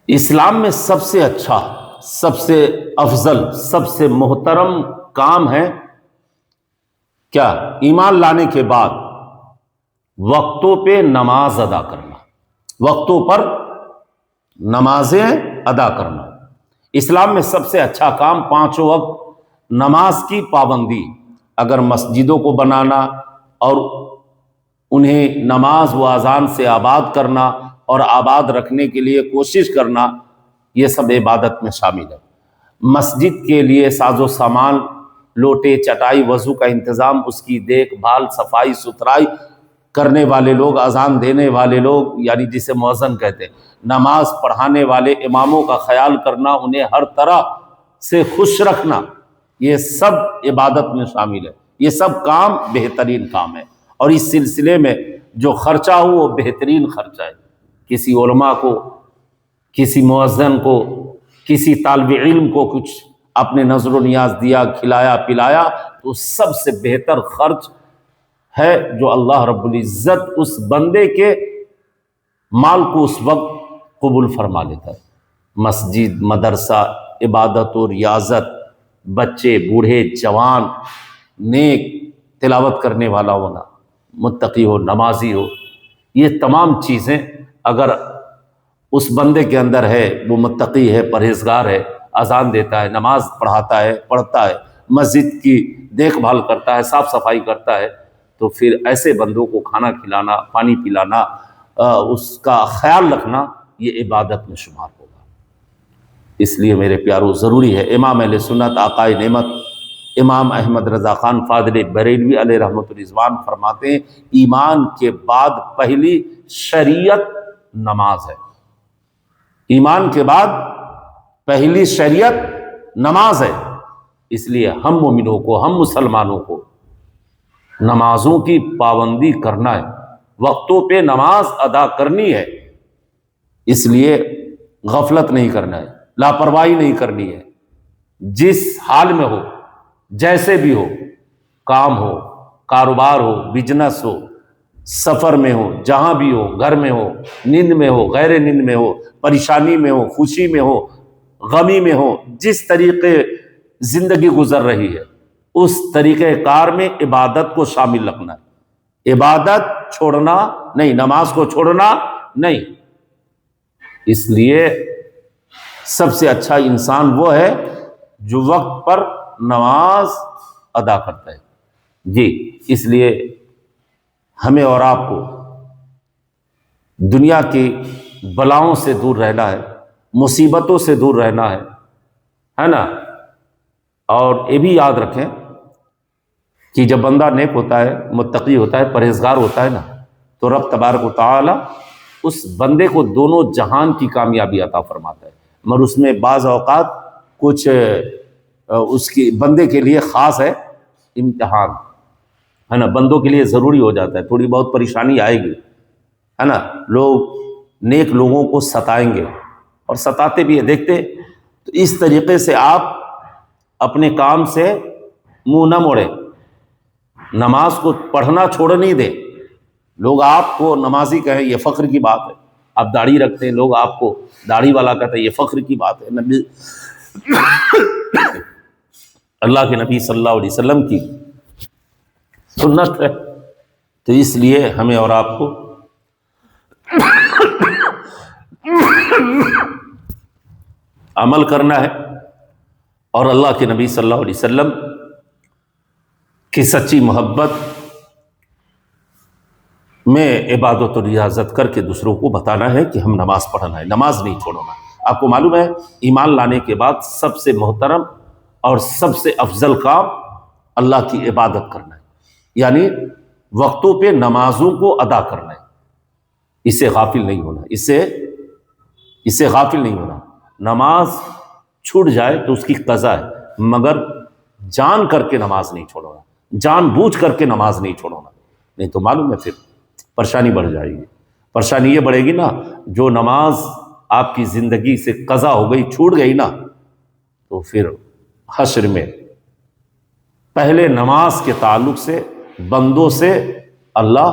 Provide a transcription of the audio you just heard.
اسلام میں سب سے اچھا، سب سے افضل، سب سے محترم کام ہے کیا؟ ایمان لانے کے بعد وقتوں پہ نماز ادا کرنا، وقتوں پر نمازیں ادا کرنا۔ اسلام میں سب سے اچھا کام 5 وقت نماز کی پابندی، اگر مسجدوں کو بنانا اور انہیں نماز و اذان سے آباد کرنا اور آباد رکھنے کے لیے کوشش کرنا، یہ سب عبادت میں شامل ہے۔ مسجد کے لیے ساز و سامان، لوٹے، چٹائی، وضو کا انتظام، اس کی دیکھ بھال، صفائی ستھرائی کرنے والے لوگ، اذان دینے والے لوگ یعنی جسے مؤذن کہتے ہیں، نماز پڑھانے والے اماموں کا خیال کرنا، انہیں ہر طرح سے خوش رکھنا، یہ سب عبادت میں شامل ہے۔ یہ سب کام بہترین کام ہے، اور اس سلسلے میں جو خرچہ ہو وہ بہترین خرچہ ہے۔ کسی علماء کو، کسی مؤذن کو، کسی طالب علم کو کچھ اپنے نظر و نیاز دیا، کھلایا پلایا، تو سب سے بہتر خرچ ہے جو اللہ رب العزت اس بندے کے مال کو اس وقت قبول فرما لیتا ہے۔ مسجد، مدرسہ، عبادت و ریاضت، بچے، بوڑھے، جوان، نیک، تلاوت کرنے والا ہونا، متقی ہو، نمازی ہو، یہ تمام چیزیں اگر اس بندے کے اندر ہے، وہ متقی ہے، پرہیزگار ہے، اذان دیتا ہے، نماز پڑھاتا ہے، پڑھتا ہے، مسجد کی دیکھ بھال کرتا ہے، صاف صفائی کرتا ہے، تو پھر ایسے بندوں کو کھانا کھلانا، پانی پلانا، اس کا خیال رکھنا، یہ عبادت میں شمار ہوگا۔ اس لیے میرے پیارو ضروری ہے، امام اہل سنت آقائے نعمت امام احمد رضا خان فاضل بریلوی علیہ رحمۃ الرضوان فرماتے ہیں، ایمان کے بعد پہلی شریعت نماز ہے۔ ایمان کے بعد پہلی شریعت نماز ہے۔ اس لیے ہم مومنوں کو، ہم مسلمانوں کو نمازوں کی پابندی کرنا ہے، وقتوں پہ نماز ادا کرنی ہے۔ اس لیے غفلت نہیں کرنا ہے، لاپرواہی نہیں کرنی ہے۔ جس حال میں ہو، جیسے بھی ہو، کام ہو، کاروبار ہو، بزنس ہو، سفر میں ہو، جہاں بھی ہو، گھر میں ہو، نیند میں ہو، غیر نیند میں ہو، پریشانی میں ہو، خوشی میں ہو، غمی میں ہو، جس طریقے زندگی گزر رہی ہے، اس طریقہ کار میں عبادت کو شامل رکھنا ہے۔ عبادت چھوڑنا نہیں، نماز کو چھوڑنا نہیں۔ اس لیے سب سے اچھا انسان وہ ہے جو وقت پر نماز ادا کرتا ہے۔ جی، اس لیے ہمیں اور آپ کو دنیا کی بلاؤں سے دور رہنا ہے، مصیبتوں سے دور رہنا ہے نا۔ اور یہ بھی یاد رکھیں کہ جب بندہ نیک ہوتا ہے، متقی ہوتا ہے، پرہیزگار ہوتا ہے نا، تو رب تبارک و تعالی اس بندے کو دونوں جہان کی کامیابی عطا فرماتا ہے۔ مگر اس میں بعض اوقات کچھ اس کی بندے کے لیے خاص ہے، امتحان ہے نا، بندوں کے لیے ضروری ہو جاتا ہے، تھوڑی بہت پریشانی آئے گی ہے نا، لوگ نیک لوگوں کو ستائیں گے اور ستاتے بھی ہیں، دیکھتے۔ تو اس طریقے سے آپ اپنے کام سے منہ نہ موڑیں، نماز کو پڑھنا چھوڑ نہیں دیں۔ لوگ آپ کو نمازی کہیں یہ فخر کی بات ہے، آپ داڑھی رکھتے ہیں، لوگ آپ کو داڑھی والا کہتے ہیں یہ فخر کی بات ہے۔ نبی اللہ کے نبی صلی اللہ علیہ وسلم کی سنت ہے، تو اس لیے ہمیں اور آپ کو عمل کرنا ہے، اور اللہ کے نبی صلی اللہ علیہ وسلم کی سچی محبت میں عبادت و ریاضت کر کے دوسروں کو بتانا ہے کہ ہم نماز پڑھنا ہے، نماز نہیں چھوڑنا۔ آپ کو معلوم ہے ایمان لانے کے بعد سب سے محترم اور سب سے افضل کام اللہ کی عبادت کرنا ہے، یعنی وقتوں پہ نمازوں کو ادا کرنا ہے۔ اس سے غافل نہیں ہونا، اس سے غافل نہیں ہونا۔ نماز چھوٹ جائے تو اس کی قضا ہے، مگر جان کر کے نماز نہیں چھوڑنا، جان بوجھ کر کے نماز نہیں چھوڑنا، نہیں تو معلوم ہے پھر پریشانی بڑھ جائے گی۔ پریشانی یہ بڑھے گی نا، جو نماز آپ کی زندگی سے قضا ہو گئی، چھوٹ گئی نا، تو پھر حشر میں پہلے نماز کے تعلق سے بندوں سے اللہ